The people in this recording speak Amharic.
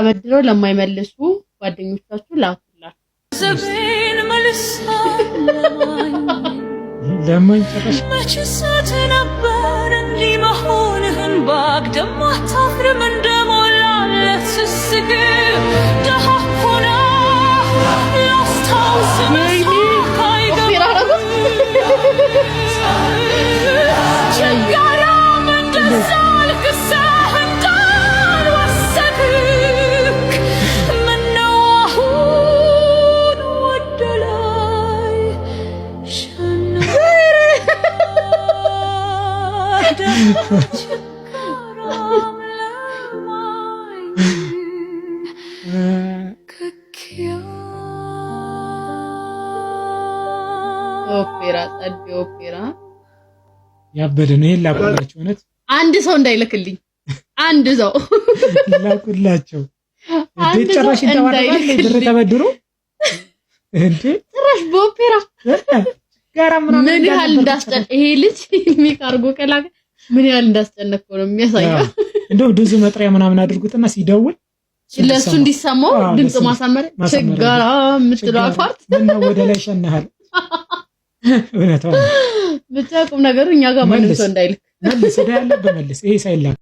ተበድረው ለማይመልሱ ጓደኞቻችሁ ላኩላችሁ። ዘቤን መልሰለማኝ ለማኝ ጨረሽ መችሰት ነበር እንዲህ መሆንህን ባግደም አታፍርም እንደሞላለት ስስግ ደሃ ሆና ላስታውስ ችጋራም እንደዛ ልክሰህ እንዳልወሰድክ ምነው አሁን ወደ ላይ ሸና ችጋራም ለማኝ ኦፔራ ጸድ ኦፔራ ያበደ ነው። ይሄን ላኩላቸው እውነት አንድ ሰው እንዳይልክልኝ አንድ ሰው ላኩላቸው። እንዴ ጨራሽ እንተባረካለ ድር ተበድሮ እንዴ ጭራሽ በኦፔራ ጋራ ምን ያህል እንዳስጨነቀ ይሄ ልጅ የሚካርጎ ከላከ ምን ያህል እንዳስጨነቀው ነው የሚያሳየው። እንደው ድምጽ መጥሪያ ምናምን አድርጉትና ሲደውል ለሱ እንዲሰማው ድምጽ ማሳመር ችጋራ ምትለው አፋርት ምን ወደ ላይ ሸናሃል እውነት ነው። ብቻ ቁም ነገሩ እኛ ጋር ማንም ሰው እንዳይልክ መልስ ያለበት መልስ ይሄ ሳይላክ